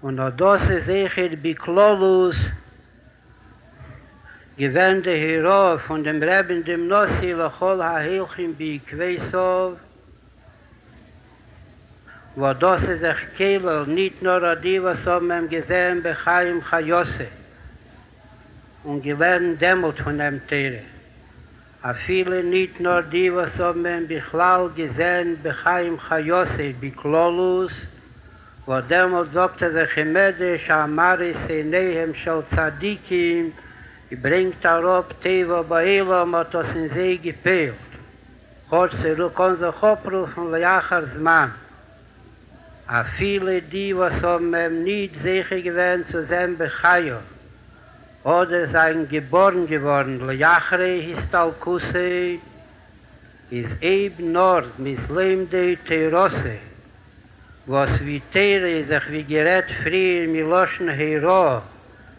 Und das ist sicher Biklolus, gewähnt der Hero von dem Rebbe dem Nossi, Lachol HaHilchim Bikwesov, wo das ist der Cheilek, nicht nur die, was haben wir gesehen, Bechaim Chayose, und gelernt demut von dem Tere. A viele nicht nur die, was haben wir Bichlal gesehen, Bechaim Chayose, Biklolus, wo demut sagte der Chemede, Shamaris Einehem Shal Tzadikim, bringt Arop Teva Bailam, hat das in See gepeilt. Gott sei Dank unser Chopruf von Leachar Zman. A viele die, was haben nicht sicher gewesen zu sein Bechayo, oder seien geboren geworden, Leachre Histalkuse, ist eben nur mislemde Teirose, was wie Teire sich wie gerät früher Miloschen Hero,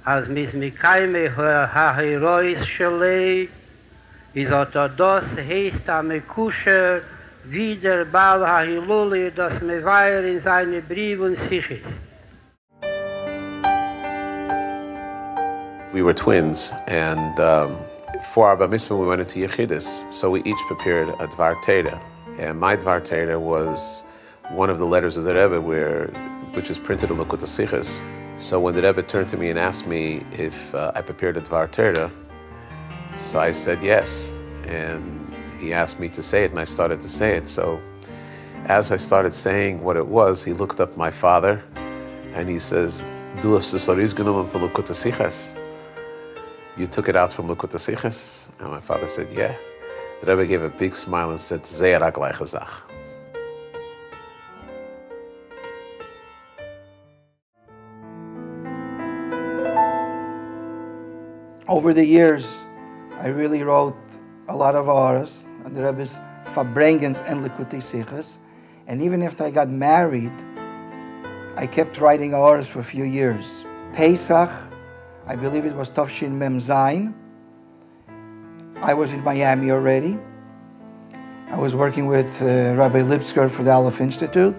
als mis Mikaime ha-Herois Shalei, ist auch das heißt am Kusher, wie der Baal ha-Hiluli, das Meweir in seine Briefe und Sichos. We were twins, and for our bar mitzvah we went into Yechidus, so we each prepared a Dvar Torah, and my Dvar Torah was one of the letters of the Rebbe, which is printed in Likkutei Sichos. So when the Rebbe turned to me and asked me if I prepared a Dvar Torah, so I said yes, and he asked me to say it, and I started to say it. So as I started saying what it was, he looked up my father, and he says, "Du hast das genommen von Likkutei Sichos? You took it out from Likkutei Sichos?" And my father said, "Yeah." The Rebbe gave a big smile and said, "Zeh rak gleiche Sach." Over the years, I really wrote a lot of hours on the Rebbe's Verbringens and Likkutei Sichos. And even after I got married, I kept writing hours for a few years. Pesach, I believe it was Tafshin Mem Zayin. I was in Miami already. I was working with Rabbi Lipsker for the Aleph Institute.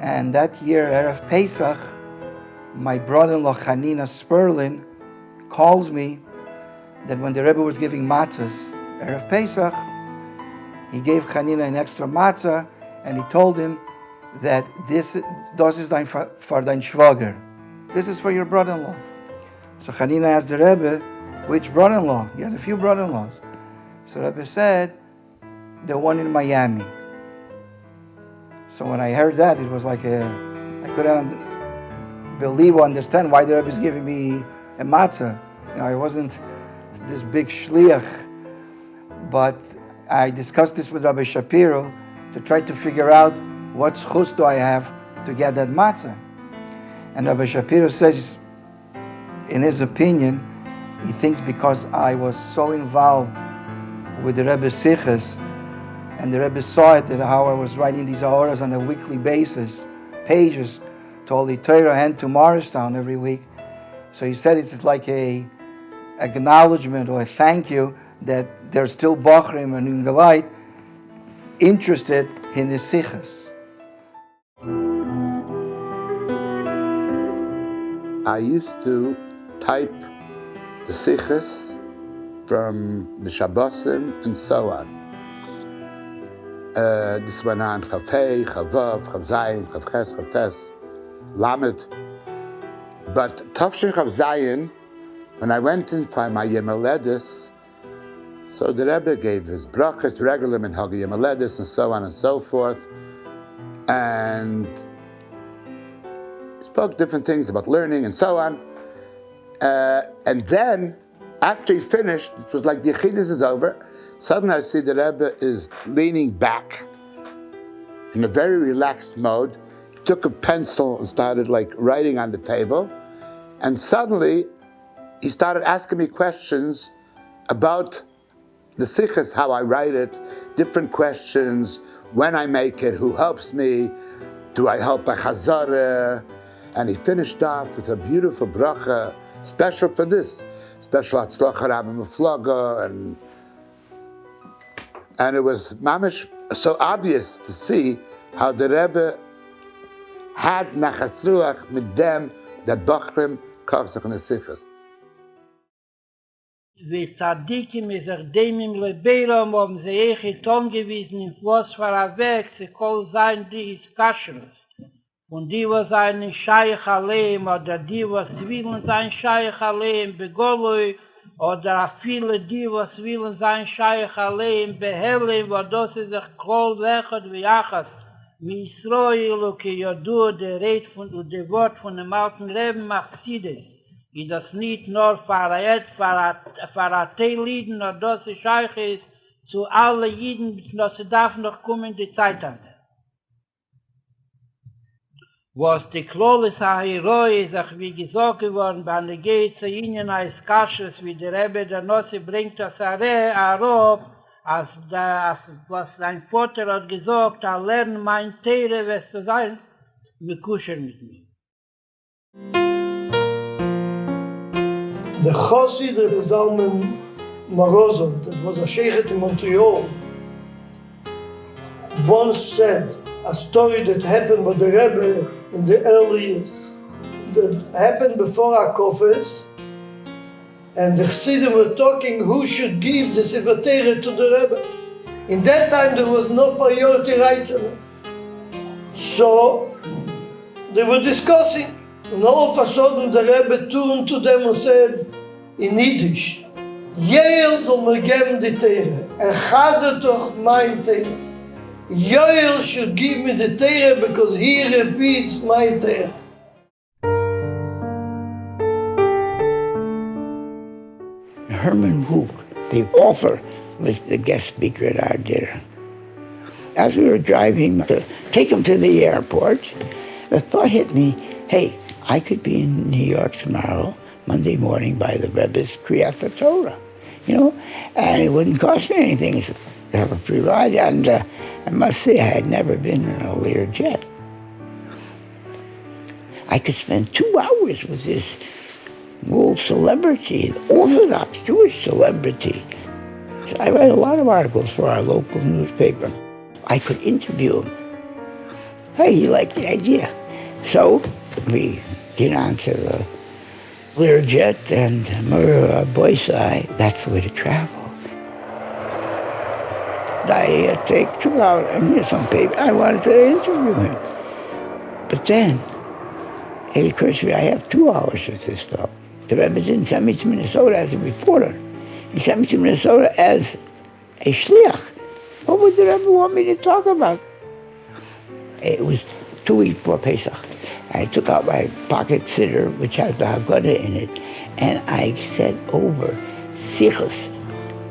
And that year, Erev Pesach, my brother-in-law Chanina Sperlin calls me that when the Rebbe was giving matzahs, Erev Pesach, he gave Chanina an extra matzah, and he told him that das ist dein for dein Schwager. This is for your brother-in-law. So Chanina asked the Rebbe, which brother-in-law? He had a few brother-in-laws. So Rebbe said, the one in Miami. So when I heard that, it was like I couldn't believe or understand why the Rebbe is giving me a matzah. You know, I wasn't this big shliach, but I discussed this with Rabbi Shapiro to try to figure out what zchus do I have to get that matzah. And Rabbi Shapiro says, in his opinion, he thinks because I was so involved with the Rebbe's Sichos, and the Rebbe saw it, that how I was writing these horas on a weekly basis, pages, to Holy Torah and to Morristown every week. So he said it's like a acknowledgement or a thank you that there's still Bachrim and Ungalite interested in the Sichos. I used to type the Sichos from the Shabbosim and so on. This went on Chof, Chof, Chof Zayin, Chof Ches, Chof Tes, Lamed. But Tafshin Chof Zayin, when I went in for my Yemeledis, so the Rebbe gave his brachas, regular and Hagi Yemeledis, and so on and so forth, and spoke different things about learning and so on. And then, after he finished, it was like the Yechidus is over. Suddenly I see the Rebbe is leaning back in a very relaxed mode. He took a pencil and started like writing on the table. And suddenly he started asking me questions about the Sichos, how I write it, different questions, when I make it, who helps me, do I help by Chazareh? And he finished off with a beautiful bracha, special for this, special Hatzlacha Rabbi Meflaga, and it was mamish so obvious to see how the Rebbe had nachas ruach mit dem, der Bochrim kauft sich in der Sichos. Wie Tzadikim ist dem im Leberam haben sie echt angewiesen, in was für ein Weg sie kol sein, die ist Kashrus. Und die, was einen Scheich allein, oder die, was willen sein Scheich allein, begolui, oder viele, die, was willen sein Scheich allein, behelle, wo das ist sich kol lechot wie Achas, wie Israel, und die Jodu, der Red von, und der Wort von dem alten Rebbe Machsides. I das nicht nur für ein Teillieden, nur das ist Scheich ist, zu allen Jiden, dass sie darf noch kommen, die Zeit an. Was die Klolis Ahiroi ist auch wie gesagt geworden, bei der Gehe zu ihnen als Kasches, wie der Rebbe der Nossi bringt das Arop, als was sein Vater hat gesagt, lernen mein Teire, was zu sein, mit Kusher mit mir. The Chassid Rebbe Zalman Morozov, that was a sheikhet in Montreal, once said a story that happened with the Rebbe in the early years, that happened before our Chofes, and the Chassidim were talking who should give the Sefer Torah to the Rebbe. In that time there was no priority rights in it. So they were discussing, and all of a sudden the Rebbe turned to them and said in Yiddish, Joel soll mir geben die Torah, chazet doch mein Torah. Joel should give me the Torah because he repeats my Torah. Herman Wook, the author, was the guest speaker at our dinner. As we were driving to take him to the airport, the thought hit me, hey, I could be in New York tomorrow, Monday morning, by the Rebbe's Kriyas Torah, and it wouldn't cost me anything to have a free ride. And I must say, I had never been in a Lear jet. I could spend 2 hours with this world celebrity, the Orthodox Jewish celebrity. I read a lot of articles for our local newspaper. I could interview him. Hey, he liked the idea. So we get onto the Learjet and Boyside. That's the way to travel. I take 2 hours and get some paper. I wanted to interview him. But then it occurs to me, I have 2 hours with this fellow. The Rebbe didn't send me to Minnesota as a reporter. He sent me to Minnesota as a shliach. What would the Rebbe want me to talk about? It was 2 weeks before Pesach. I took out my pocket siddur, which has the Haggadah in it, and I said over Sichos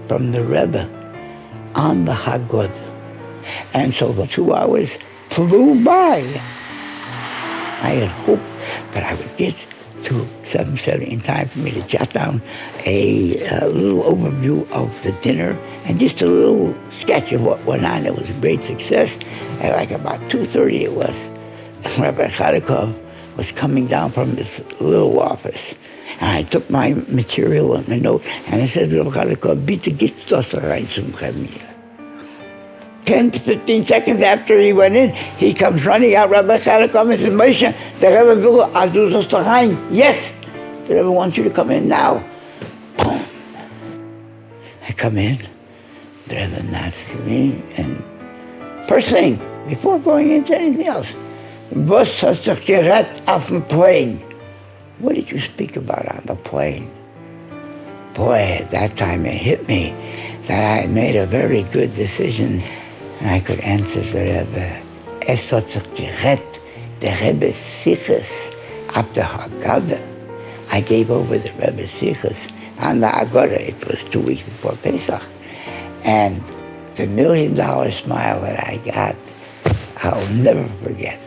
from the Rebbe on the Haggadah. And so the 2 hours flew by. I had hoped that I would get to 7:30 in time for me to jot down a little overview of the dinner and just a little sketch of what went on. It was a great success. At like about 2:30 it was. Rabbi Chalikov was coming down from his little office. And I took my material and my note and I said, Rabbi Chalikov, bitte gibt's das rein zum Chemie. 10 to 15 seconds after he went in, he comes running out, Rabbi Cheilek, and says, Moshe, the Rebbe will do das doch rein. Yes, the Rebbe wants you to come in now. Boom. I come in, the Rebbe nods to me, and first thing, before going into anything else, was hast du gerät auf dem plane? What did you speak about on the plane? Boy, at that time it hit me that I had made a very good decision. And I could answer the Rebbe, es hat sich gerett, the Rebbe's Sichos after Haggadah. I gave over the Rebbe's Sichos on the Haggadah. It was 2 weeks before Pesach. And the $1 million smile that I got, I'll never forget.